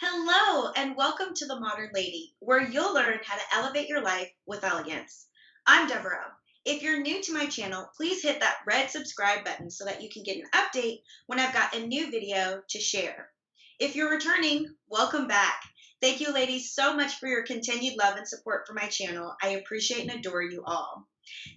Hello, and welcome to The Modern Lady, where you'll learn how to elevate your life with elegance. I'm Deborah. If you're new to my channel, please hit that red subscribe button so that you can get an update when I've got a new video to share. If you're returning, welcome back. Thank you, ladies, so much for your continued love and support for my channel. I appreciate and adore you all.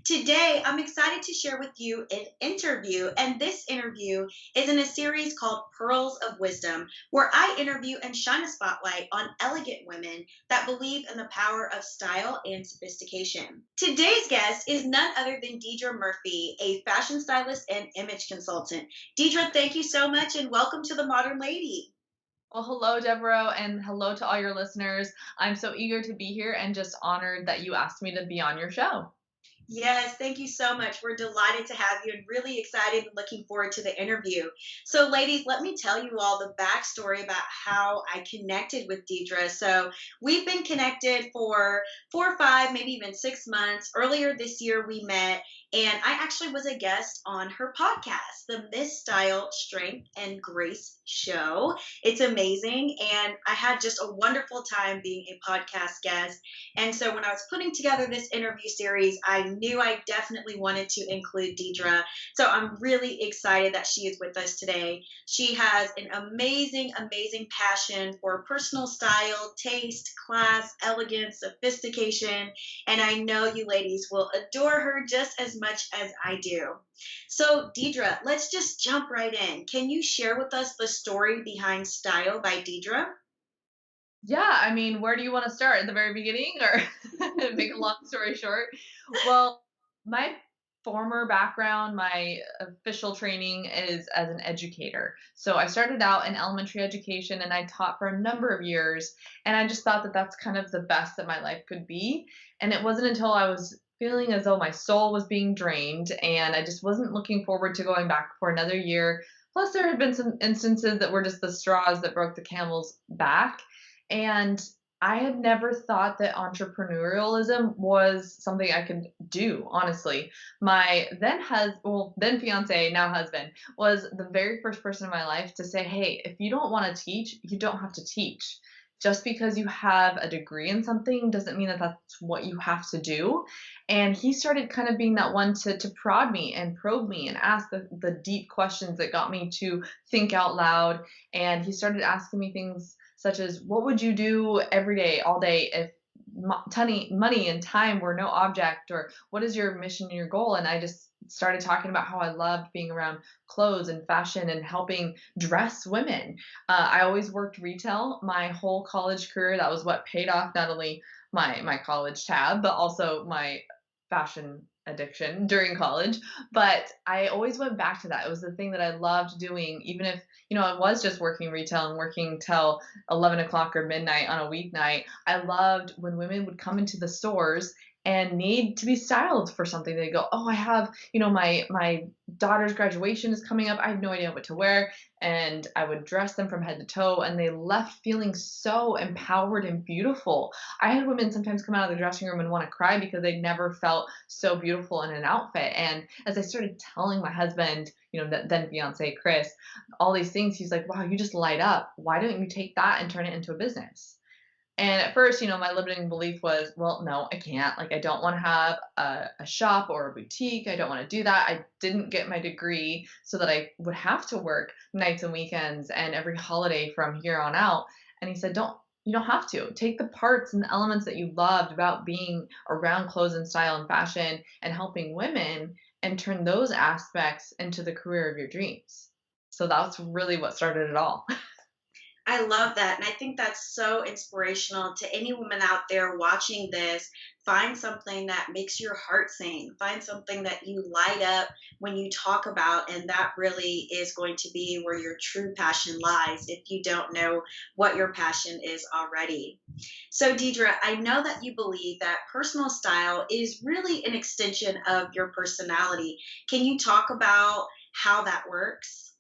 Today, I'm excited to share with you an interview, and this interview is in a series called Pearls of Wisdom, where I interview and shine a spotlight on elegant women that believe in the power of style and sophistication. Today's guest is none other than Deidra Murphy, a fashion stylist and image consultant. Deidra, thank you so much, and welcome to The Modern Lady. Well, hello, Deborah, and hello to all your listeners. I'm so eager to be here and just honored that you asked me to be on your show. Yes, thank you so much. We're delighted to have you and really excited and looking forward to the interview. So, ladies, let me tell you all the backstory about how I connected with Deidra. So, we've been connected for 4 or 5, maybe even 6 months. Earlier this year, we met, and I actually was a guest on her podcast, the Miss Style Strength and Grace Show. It's amazing, and I had just a wonderful time being a podcast guest. And so when I was putting together this interview series, I knew I definitely wanted to include Deidra. So I'm really excited that she is with us today. She has an amazing, amazing passion for personal style, taste, class, elegance, sophistication. And I know you ladies will adore her just as much as I do. So, Deidra, let's just jump right in. Can you share with us the story behind Style by Deidra? Yeah, I mean, where do you want to start? At the very beginning or make a long story short? Well, my former background, my official training is as an educator. So I started out in elementary education and I taught for a number of years. And I just thought that that's kind of the best that my life could be. And it wasn't until I was feeling as though my soul was being drained and I just wasn't looking forward to going back for another year. Plus, there had been some instances that were just the straws that broke the camel's back. And I had never thought that entrepreneurialism was something I could do, honestly. My then fiance, now husband, was the very first person in my life to say, "Hey, if you don't want to teach, you don't have to teach. Just because you have a degree in something doesn't mean that that's what you have to do." And he started kind of being that one to prod me and probe me and ask the deep questions that got me to think out loud. And he started asking me things such as, what would you do every day, all day, if money and time were no object? Or what is your mission and your goal? And I just started talking about how I loved being around clothes and fashion and helping dress women. I always worked retail my whole college career. That was what paid off not only my college tab, but also my fashion addiction during college. But I always went back to that. It was the thing that I loved doing, even if I was just working retail and working till 11 o'clock or midnight on a weeknight. I loved when women would come into the stores and need to be styled for something. They go, "Oh, I have, my daughter's graduation is coming up. I have no idea what to wear." And I would dress them from head to toe, and they left feeling so empowered and beautiful. I had women sometimes come out of the dressing room and want to cry because they'd never felt so beautiful in an outfit. And as I started telling my husband, that then fiance Chris, all these things, he's like, "Wow, you just light up. Why don't you take that and turn it into a business?" And at first, my limiting belief was, well, no, I can't. Like, I don't want to have a shop or a boutique. I don't want to do that. I didn't get my degree so that I would have to work nights and weekends and every holiday from here on out. And he said, you don't have to. Take the parts and the elements that you loved about being around clothes and style and fashion and helping women and turn those aspects into the career of your dreams. So that's really what started it all. I love that. And I think that's so inspirational to any woman out there watching this. Find something that makes your heart sing. Find something that you light up when you talk about. And that really is going to be where your true passion lies if you don't know what your passion is already. So, Deidra, I know that you believe that personal style is really an extension of your personality. Can you talk about how that works?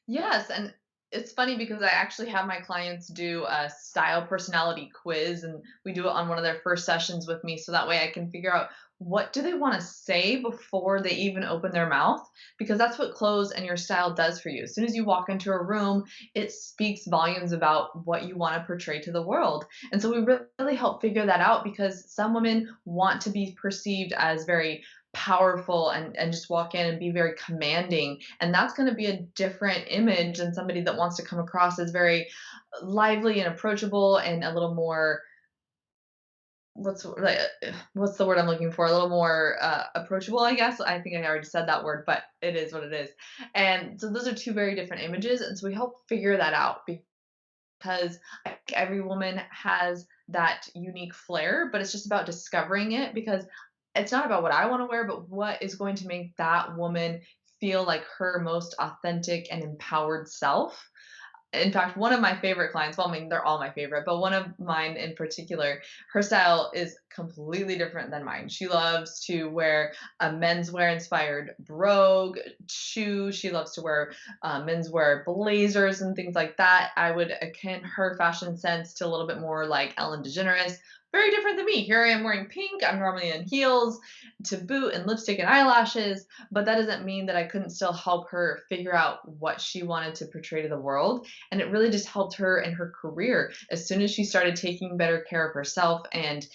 Yes, and It's funny because I actually have my clients do a style personality quiz, and we do it on one of their first sessions with me so that way I can figure out what do they want to say before they even open their mouth, because that's what clothes and your style does for you. As soon as you walk into a room, it speaks volumes about what you want to portray to the world. And so we really help figure that out, because some women want to be perceived as very powerful and just walk in and be very commanding, and that's going to be a different image than somebody that wants to come across as very lively and approachable and a little more, what's the word I'm looking for, a little more approachable, I guess. I think I already said that word, but it is what it is. And so those are two very different images, and so we help figure that out, because I think every woman has that unique flair, but it's just about discovering it, because it's not about what I want to wear, but what is going to make that woman feel like her most authentic and empowered self. In fact, one of my favorite clients, well, I mean, they're all my favorite, but one of mine in particular, her style is completely different than mine. She loves to wear a menswear inspired brogue shoe. She loves to wear menswear blazers and things like that. I would akin her fashion sense to a little bit more like Ellen DeGeneres. Very different than me. Here I am wearing pink. I'm normally in heels to boot and lipstick and eyelashes, but that doesn't mean that I couldn't still help her figure out what she wanted to portray to the world. And it really just helped her in her career. As soon as she started taking better care of herself and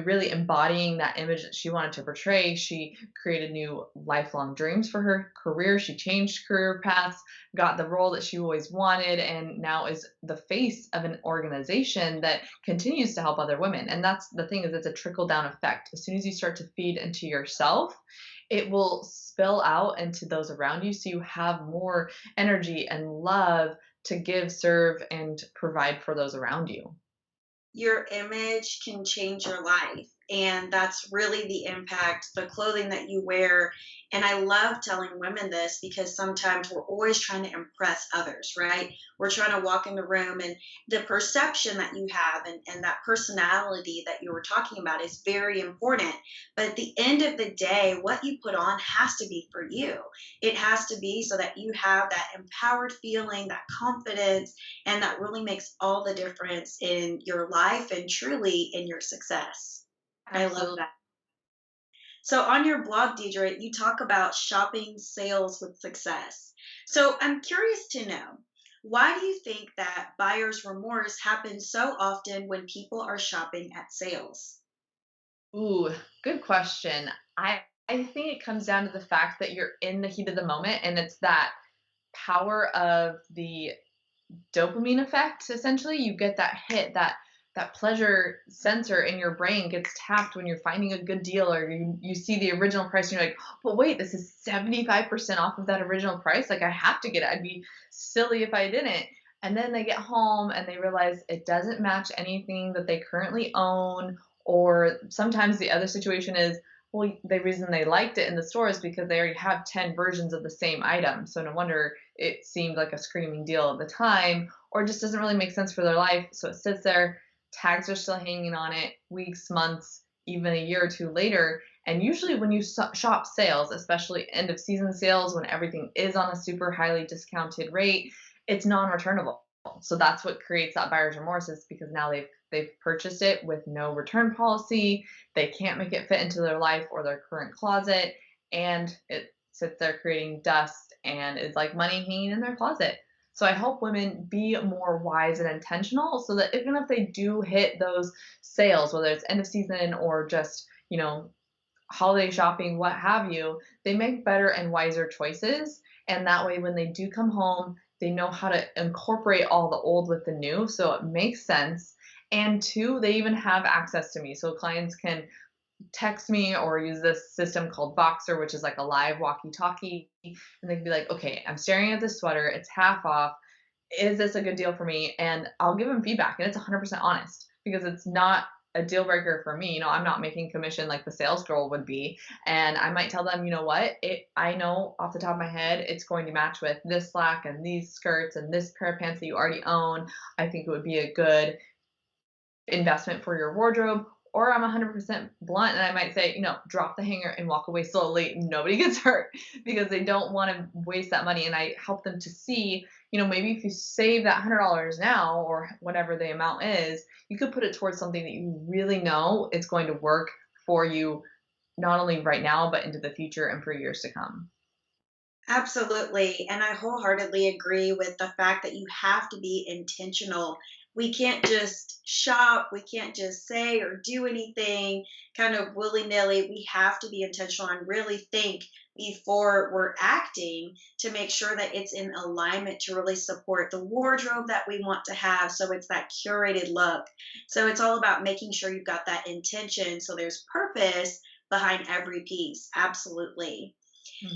really embodying that image that she wanted to portray, she created new lifelong dreams for her career. She changed career paths, got the role that she always wanted, and now is the face of an organization that continues to help other women. And that's the thing, is it's a trickle down effect. As soon as you start to feed into yourself, it will spill out into those around you, so you have more energy and love to give, serve, and provide for those around you. Your image can change your life. And that's really the impact, the clothing that you wear. And I love telling women this because sometimes we're always trying to impress others, right? We're trying to walk in the room, and the perception that you have and that personality that you were talking about is very important. But at the end of the day, what you put on has to be for you. It has to be so that you have that empowered feeling, that confidence, and that really makes all the difference in your life and truly in your success. I love Absolutely. that. So, on your blog, Deidre, you talk about shopping sales with success. So, I'm curious to know, why do you think that buyer's remorse happens so often when people are shopping at sales? Ooh, good question. I think it comes down to the fact that you're in the heat of the moment, and it's that power of the dopamine effect. Essentially, you get that hit, that pleasure sensor in your brain gets tapped when you're finding a good deal, or you see the original price and you're like, but wait, this is 75% off of that original price, like I have to get it, I'd be silly if I didn't. And then they get home and they realize it doesn't match anything that they currently own. Or sometimes the other situation is, well, the reason they liked it in the store is because they already have 10 versions of the same item, so no wonder it seemed like a screaming deal at the time, or just doesn't really make sense for their life. So it sits there, tags are still hanging on it, weeks, months, even a year or two later. And usually, when you shop sales, especially end of season sales, when everything is on a super highly discounted rate, it's non returnable. So that's what creates that buyer's remorse, is because now they've purchased it with no return policy. They can't make it fit into their life or their current closet, and it sits there creating dust and is like money hanging in their closet. So I help women be more wise and intentional, so that even if they do hit those sales, whether it's end of season or just, holiday shopping, what have you, they make better and wiser choices. And that way, when they do come home, they know how to incorporate all the old with the new. So it makes sense. And two, they even have access to me. So clients can text me or use this system called Boxer, which is like a live walkie talkie. And they can be like, okay, I'm staring at this sweater, it's half off. Is this a good deal for me? And I'll give them feedback, and it's 100% honest, because it's not a deal breaker for me. I'm not making commission like the sales girl would be. And I might tell them, you know what? I know off the top of my head, it's going to match with this slack and these skirts and this pair of pants that you already own. I think it would be a good investment for your wardrobe. Or I'm 100% blunt and I might say, drop the hanger and walk away slowly. Nobody gets hurt, because they don't want to waste that money. And I help them to see, maybe if you save that $100 now or whatever the amount is, you could put it towards something that you really know it's going to work for you, not only right now, but into the future and for years to come. Absolutely. And I wholeheartedly agree with the fact that you have to be intentional. We can't just shop, we can't just say or do anything kind of willy nilly. We have to be intentional and really think before we're acting to make sure that it's in alignment to really support the wardrobe that we want to have. So it's that curated look. So it's all about making sure you've got that intention. So there's purpose behind every piece. Absolutely.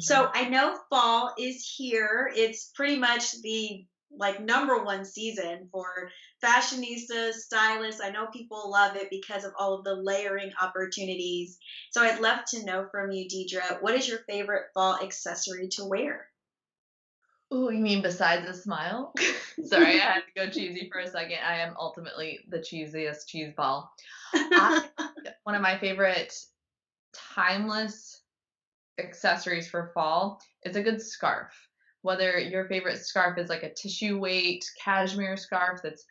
So Mhm. I know fall is here. It's pretty much the like number one season for fashionistas, stylists. I know people love it because of all of the layering opportunities. So I'd love to know from you, Deidra, what is your favorite fall accessory to wear? Oh, you mean besides a smile? Sorry, I had to go cheesy for a second. I am ultimately the cheesiest cheese ball. I One of my favorite timeless accessories for fall is a good scarf. Whether your favorite scarf is like a tissue weight cashmere scarf that's,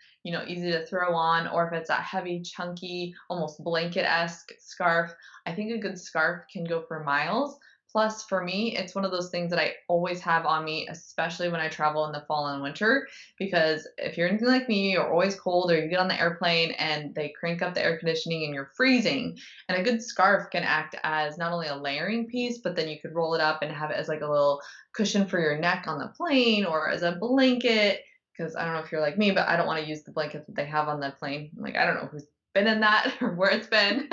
easy to throw on, or if it's a heavy, chunky, almost blanket-esque scarf, I think a good scarf can go for miles. Plus, for me, it's one of those things that I always have on me, especially when I travel in the fall and winter. Because if you're anything like me, you're always cold, or you get on the airplane and they crank up the air conditioning and you're freezing. And a good scarf can act as not only a layering piece, but then you could roll it up and have it as like a little cushion for your neck on the plane or as a blanket. Because I don't know if you're like me, but I don't want to use the blanket that they have on the plane. Like, I don't know who's been in that or where it's been.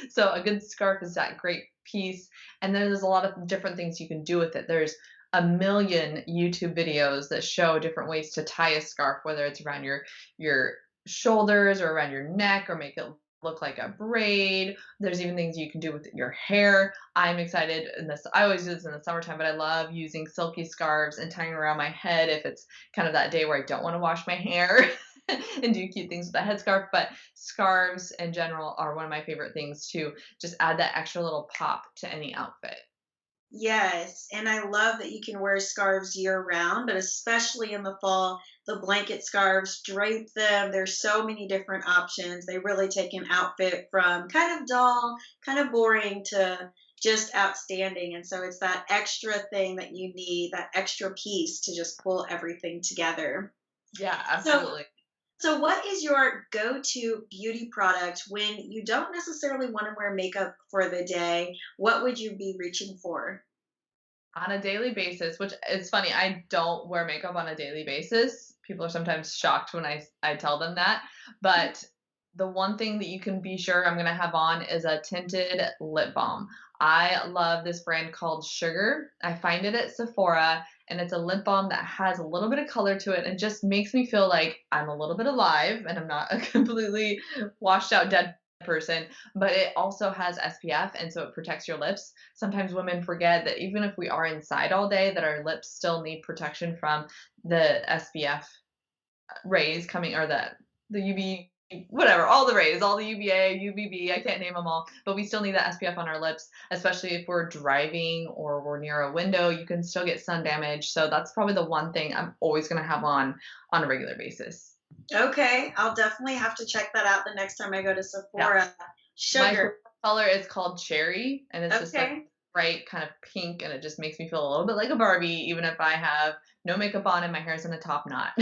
So a good scarf is that great piece. And then there's a lot of different things you can do with it. There's a million YouTube videos that show different ways to tie a scarf, whether it's around your shoulders or around your neck, or make it look like a braid. There's even things you can do with your hair. I'm excited in this. I always do this in the summertime, but I love using silky scarves and tying around my head if it's kind of that day where I don't want to wash my hair and do cute things with a headscarf. But scarves in general are one of my favorite things to just add that extra little pop to any outfit. Yes, and I love that you can wear scarves year round, but especially in the fall, the blanket scarves, drape them. There's so many different options. They really take an outfit from kind of dull, kind of boring to just outstanding. And so it's that extra thing that you need, that extra piece to just pull everything together. Yeah, So, absolutely. so what is your go-to beauty product when you don't necessarily want to wear makeup for the day? What would you be reaching for? On a daily basis, which it's funny, I don't wear makeup on a daily basis. People are sometimes shocked when I tell them that. But the one thing that you can be sure I'm gonna have on is a tinted lip balm. I love this brand called Sugar. I find it at Sephora, and it's a lip balm that has a little bit of color to it and just makes me feel like I'm a little bit alive and I'm not a completely washed out dead person, but it also has SPF, and so it protects your lips. Sometimes women forget that even if we are inside all day, that our lips still need protection from the SPF rays coming, or the UV, whatever, all the rays, all the UVA, UVB, I can't name them all, but we still need that SPF on our lips, especially if we're driving or we're near a window. You can still get sun damage. So that's probably the one thing I'm always going to have on a regular basis. Okay, I'll definitely have to check that out the next time I go to Yeah. Sephora. My Sugar. favorite color is called cherry, and it's just a Okay. bright kind of pink, and it just makes me feel a little bit like a Barbie, even if I have no makeup on and my hair's in a top knot.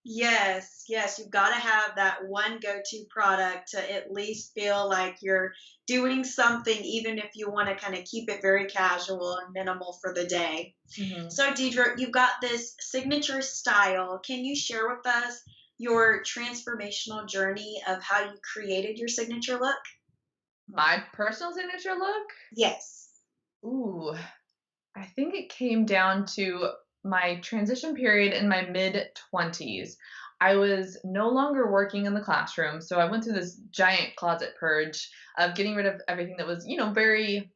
Yes, yes, you've got to have that one go-to product to at least feel like you're doing something, even if you want to kind of keep it very casual and minimal for the day. Mhm. So, Deidre, you've got this signature style. Can you share with us your transformational journey of how you created your signature look? My personal signature look? Yes. Ooh, I think it came down to my transition period in my mid 20s. I was no longer working in the classroom, so I went through this giant closet purge of getting rid of everything that was, very,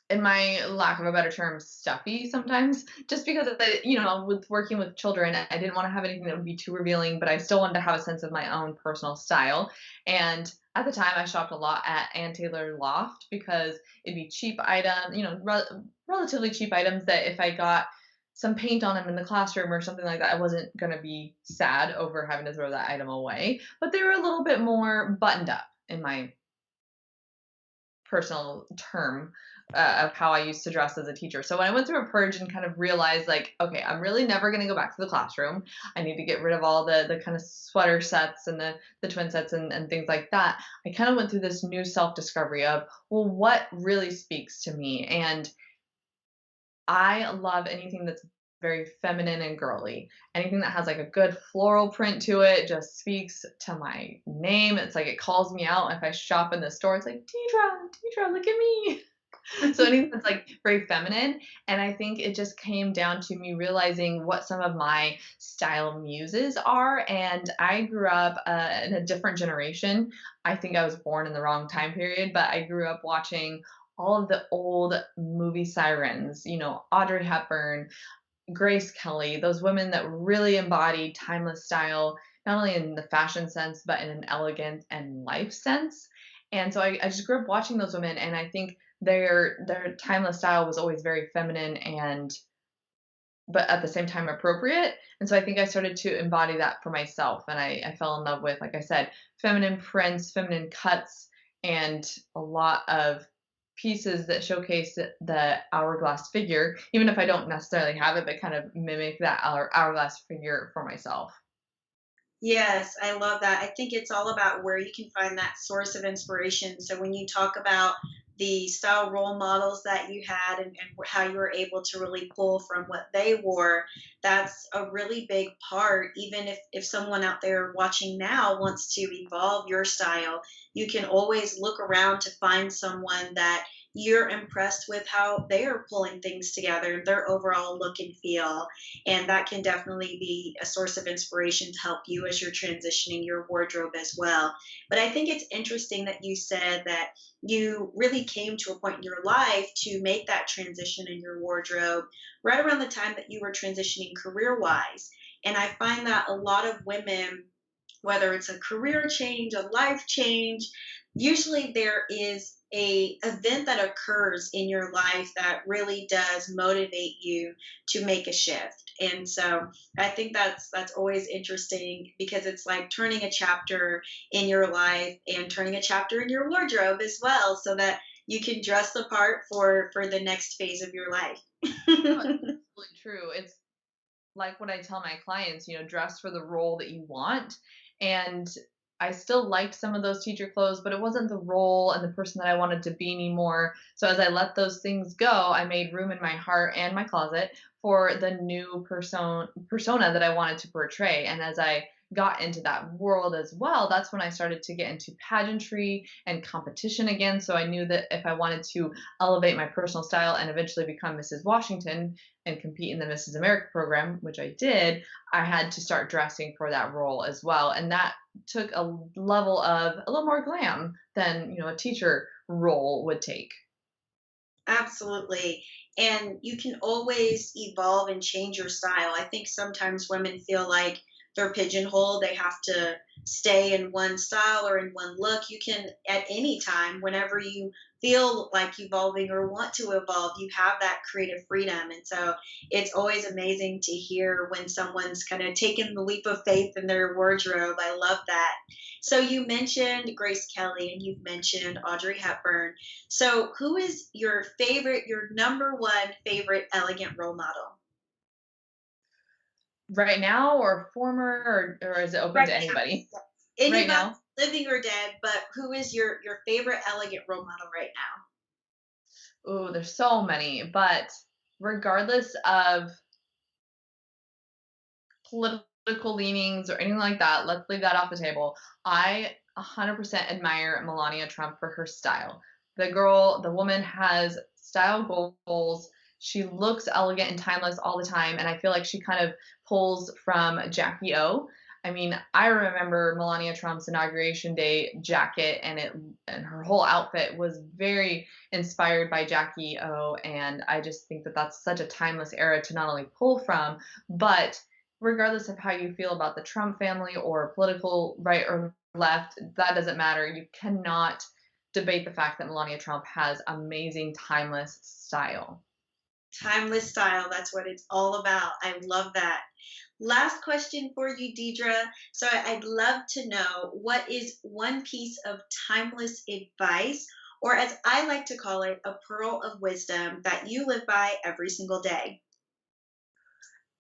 in my lack of a better term, stuffy sometimes, just because with working with children, I didn't want to have anything that would be too revealing, but I still wanted to have a sense of my own personal style. And at the time, I shopped a lot at Ann Taylor Loft because it'd be cheap items, relatively cheap items that if I got some paint on them in the classroom or something like that, I wasn't going to be sad over having to throw that item away. But they were a little bit more buttoned up in my personal term of how I used to dress as a teacher. So when I went through a purge and kind of realized, like, okay, I'm really never going to go back to the classroom. I need to get rid of all the kind of sweater sets and the twin sets and things like that. I kind of went through this new self discovery of, well, what really speaks to me? And I love anything that's very feminine and girly. Anything that has like a good floral print to it just speaks to my name. It's like it calls me out. If I shop in the store, it's like, Deidra, look at me. So anything that's like very feminine. And I think it just came down to me realizing what some of my style muses are. And I grew up in a different generation. I think I was born in the wrong time period, but I grew up watching all of the old movie sirens, Audrey Hepburn, Grace Kelly, those women that really embodied timeless style, not only in the fashion sense, but in an elegant and life sense. And so I just grew up watching those women, and I think their timeless style was always very feminine and but at the same time appropriate. And so I think I started to embody that for myself. And I fell in love with, like I said, feminine prints, feminine cuts, and a lot of pieces that showcase the hourglass figure, even if I don't necessarily have it, but kind of mimic that hourglass figure for myself. Yes, I love that. I think it's all about where you can find that source of inspiration. So when you talk about the style role models that you had and how you were able to really pull from what they wore, that's a really big part. Even if someone out there watching now wants to evolve your style, you can always look around to find someone that you're impressed with how they're pulling things together, their overall look and feel. And that can definitely be a source of inspiration to help you as you're transitioning your wardrobe as well. But I think it's interesting that you said that you really came to a point in your life to make that transition in your wardrobe right around the time that you were transitioning career wise. And I find that a lot of women, whether it's a career change, a life change, usually there is a event that occurs in your life that really does motivate you to make a shift. And so I think that's always interesting because it's like turning a chapter in your life and turning a chapter in your wardrobe as well so that you can dress the part for the next phase of your life. No, it's absolutely true. It's like what I tell my clients, dress for the role that you want. And I still liked some of those teacher clothes, but it wasn't the role and the person that I wanted to be anymore. So as I let those things go, I made room in my heart and my closet for the new persona that I wanted to portray. And as I got into that world as well, that's when I started to get into pageantry and competition again. So I knew that if I wanted to elevate my personal style and eventually become Mrs. Washington, and compete in the Mrs. America program, which I did, I had to start dressing for that role as well. And that took a level of a little more glam than, a teacher role would take. Absolutely. And you can always evolve and change your style. I think sometimes women feel like they're pigeonholed. They have to stay in one style or in one look. You can, at any time, whenever you feel like evolving or want to evolve, you have that creative freedom. And so it's always amazing to hear when someone's kind of taken the leap of faith in their wardrobe. I love that. So you mentioned Grace Kelly and you've mentioned Audrey Hepburn. So, who is your favorite, your number one favorite elegant role model? Right now or former, or is it open Right to now. anybody? Yes. Right Anybody, now? living or dead, but who is your favorite elegant role model right now? Ooh, there's so many. But regardless of political leanings or anything like that, let's leave that off the table. I 100% admire Melania Trump for her style. The woman has style goals. She looks elegant and timeless all the time. And I feel like she kind of pulls from Jackie O. I mean, I remember Melania Trump's inauguration day jacket and her whole outfit was very inspired by Jackie O. And I just think that that's such a timeless era to not only pull from, but regardless of how you feel about the Trump family or political right or left, that doesn't matter. You cannot debate the fact that Melania Trump has amazing, timeless style. Timeless style, that's what it's all about. I love that. Last question for you, Deidra. So I'd love to know, what is one piece of timeless advice, or as I like to call it, a pearl of wisdom that you live by every single day?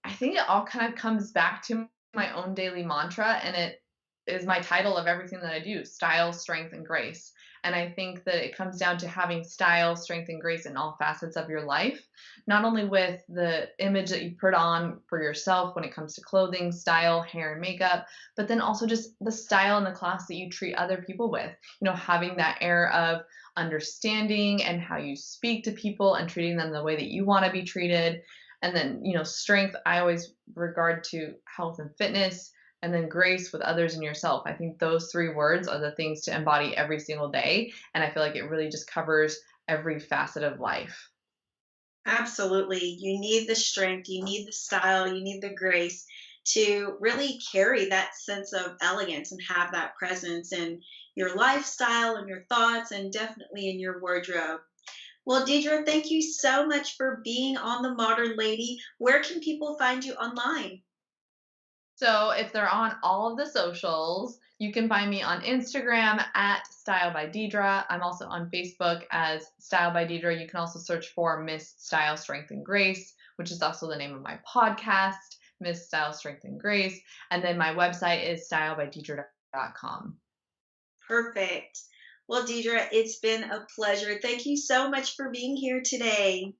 I think it all kind of comes back to my own daily mantra, and it is my title of everything that I do: style, strength, and grace. And I think that it comes down to having style, strength, and grace in all facets of your life, not only with the image that you put on for yourself when it comes to clothing, style, hair, and makeup, but then also just the style and the class that you treat other people with. Having that air of understanding and how you speak to people and treating them the way that you want to be treated. And then, strength, I always regard to health and fitness, and then grace with others and yourself. I think those three words are the things to embody every single day. And I feel like it really just covers every facet of life. Absolutely. You need the strength, you need the style, you need the grace to really carry that sense of elegance and have that presence in your lifestyle and your thoughts and definitely in your wardrobe. Well, Deidre, thank you so much for being on The Modern Lady. Where can people find you online? So if they're on all of the socials, you can find me on Instagram at Style by Deidra. I'm also on Facebook as Style by Deidra. You can also search for Miss Style, Strength, and Grace, which is also the name of my podcast, Miss Style, Strength, and Grace. And then my website is stylebydeidra.com. Perfect. Well, Deidre, it's been a pleasure. Thank you so much for being here today.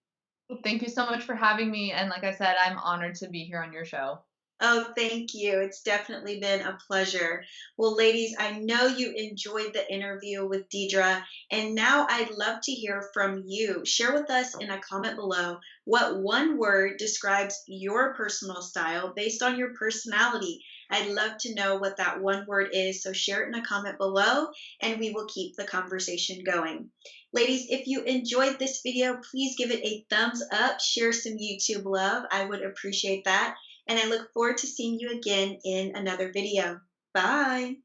Thank you so much for having me. And like I said, I'm honored to be here on your show. Oh, thank you. It's definitely been a pleasure. Well, ladies, I know you enjoyed the interview with Deidra, and now I'd love to hear from you. Share with us in a comment below what one word describes your personal style based on your personality. I'd love to know what that one word is, so share it in a comment below, and we will keep the conversation going. Ladies, if you enjoyed this video, please give it a thumbs up, share some YouTube love. I would appreciate that, and I look forward to seeing you again in another video. Bye.